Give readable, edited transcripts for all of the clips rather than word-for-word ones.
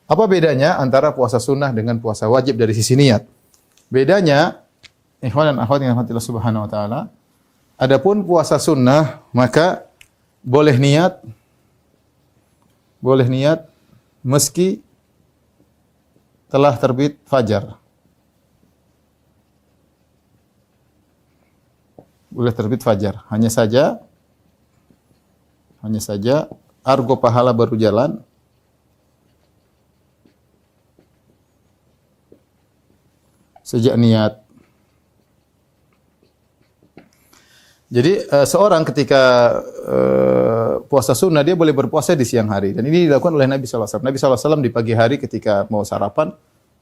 Apa bedanya antara puasa sunnah dengan puasa wajib dari sisi niat? Bedanya, ikhwan dan akhwat yang dirahmati Allah Subhanahu wa taala, adapun puasa sunnah maka boleh niat meski telah terbit fajar. Boleh terbit fajar. Hanya saja argo pahala baru jalan sejak niat. Jadi seorang ketika puasa sunnah dia boleh berpuasa di siang hari dan ini dilakukan oleh Nabi sallallahu alaihi wasallam. Nabi sallallahu alaihi wasallam di pagi hari ketika mau sarapan,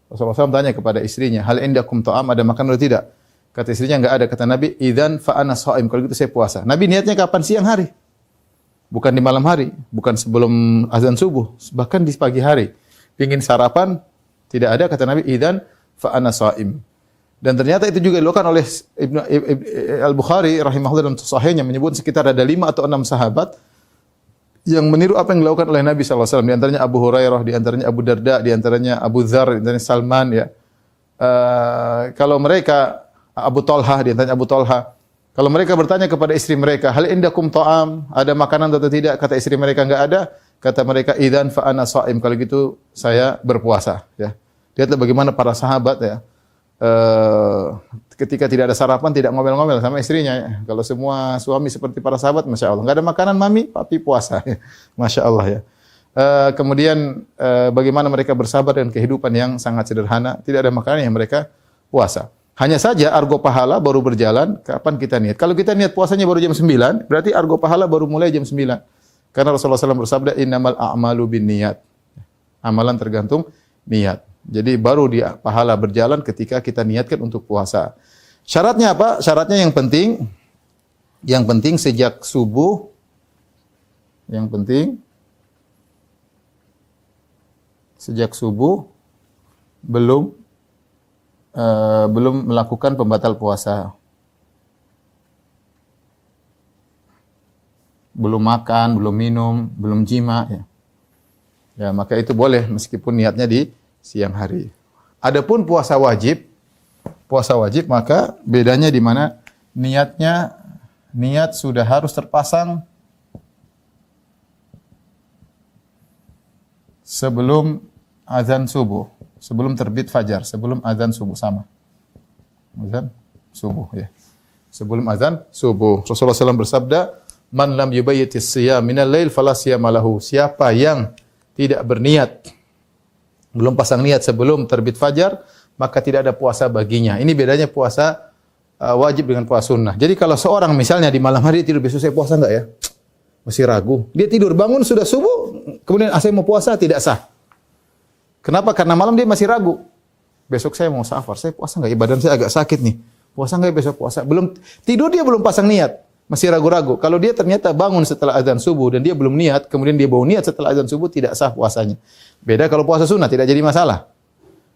Rasulullah SAW tanya kepada istrinya, "Hal indakum ta'am, ada makan atau tidak?" Kata istrinya, "Enggak ada." Kata Nabi, "Idzan fa ana shaim." Kalau gitu saya puasa. Nabi niatnya kapan? Siang hari. Bukan di malam hari, bukan sebelum azan subuh, bahkan di pagi hari. Pingin sarapan, tidak ada, kata Nabi, "Idzan fa ana shaim." Dan ternyata itu juga dilakukan oleh Ibnu Al-Bukhari rahimahullah dalam sahihnya menyebut sekitar ada 5 atau 6 sahabat yang meniru apa yang dilakukan oleh Nabi sallallahu alaihi wasallam. Di antaranya Abu Hurairah, di antaranya Abu Darda, di antaranya Abu Dzar, di antaranya Salman ya. Kalau mereka Abu Talha, di antaranya Abu Talha, kalau mereka bertanya kepada istri mereka, "Hal indakum ta'am?" Ada makanan atau tidak? Kata istri mereka, "Enggak ada." Kata mereka, "Idzan fa ana shaim." Kalau gitu saya berpuasa ya. Lihatlah bagaimana para sahabat ya. Ketika tidak ada sarapan tidak ngomel-ngomel sama istrinya ya. Kalau semua suami seperti para sahabat, masya Allah, nggak ada makanan mami, papi puasa ya. Masya Allah ya. Kemudian bagaimana mereka bersabar dengan kehidupan yang sangat sederhana, tidak ada makanan yang mereka puasa. Hanya saja argo pahala baru berjalan kapan kita niat. Kalau kita niat puasanya baru jam 9, berarti argo pahala baru mulai jam 9. Karena Rasulullah SAW bersabda, "Innamal a'malu binniyat." Amalan tergantung niat. Jadi baru dia pahala berjalan ketika kita niatkan untuk puasa. Syaratnya apa? Syaratnya yang penting sejak subuh, sejak subuh belum melakukan pembatal puasa. Belum makan, belum minum, belum jima ya. Ya, maka itu boleh meskipun niatnya di siang hari. Adapun puasa wajib maka bedanya di mana niat sudah harus terpasang sebelum azan subuh, sebelum terbit fajar, sebelum azan subuh sama. Azan subuh ya. Sebelum azan subuh. Rasulullah SAW bersabda, "Man lam yubayyitis siyam minal lail fala siyama lahu." Siapa yang tidak berniat, belum pasang niat sebelum terbit fajar, maka tidak ada puasa baginya. Ini bedanya puasa wajib dengan puasa sunnah. Jadi kalau seorang misalnya di malam hari tidur, besok saya puasa enggak ya? Masih ragu. Dia tidur, bangun sudah subuh, kemudian saya mau puasa, tidak sah. Kenapa? Karena malam dia masih ragu. Besok saya mau safar, saya puasa enggak? Badan saya agak sakit nih. Puasa enggak besok puasa? Belum tidur dia belum pasang niat. Masih ragu-ragu. Kalau dia ternyata bangun setelah azan subuh dan dia belum niat, kemudian dia bawa niat setelah azan subuh, tidak sah puasanya. Beda kalau puasa sunnah, tidak jadi masalah.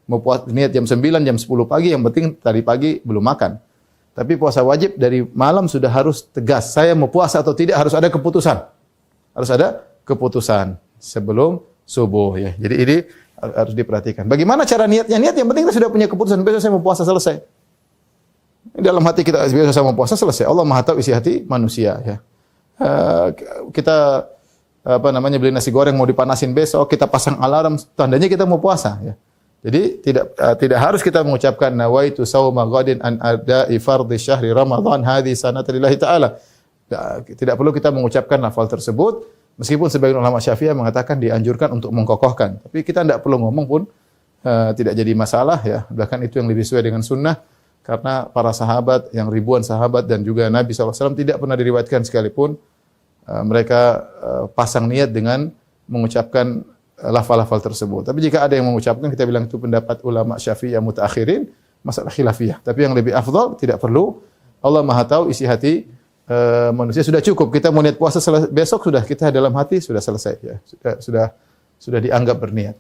Mau niat jam 9, jam 10 pagi, yang penting tadi pagi belum makan. Tapi puasa wajib dari malam sudah harus tegas. Saya mau puasa atau tidak harus ada keputusan. Harus ada keputusan sebelum subuh ya. Jadi ini harus diperhatikan. Bagaimana cara niatnya? Niat yang penting kita sudah punya keputusan. Besok saya mau puasa, selesai. Dalam hati kita biasa sama puasa, selesai. Allah Maha tahu isi hati manusia ya. Kita beli nasi goreng mau dipanasin besok, kita pasang alarm, tandanya kita mau puasa ya. Jadi tidak harus kita mengucapkan nawaitu shauma ghadin an ada'i fardhi syahri ramadhan hadhihi sanatan lillahi ta'ala. Tidak perlu kita mengucapkan lafal tersebut, meskipun sebagian ulama Syafi'iyah mengatakan dianjurkan untuk mengkokohkan. Tapi kita tidak perlu ngomong pun tidak jadi masalah ya. Bahkan itu yang lebih sesuai dengan sunnah. Karena para sahabat, yang ribuan sahabat dan juga Nabi SAW tidak pernah diriwayatkan sekalipun mereka pasang niat dengan mengucapkan lafal-lafal tersebut. Tapi jika ada yang mengucapkan, kita bilang itu pendapat ulama Syafi'iyah mutaakhirin, masalah khilafiyah. Tapi yang lebih afdal tidak perlu. Allah Maha tahu isi hati manusia, sudah cukup. Kita mau niat puasa besok sudah kita dalam hati sudah selesai ya. Sudah dianggap berniat.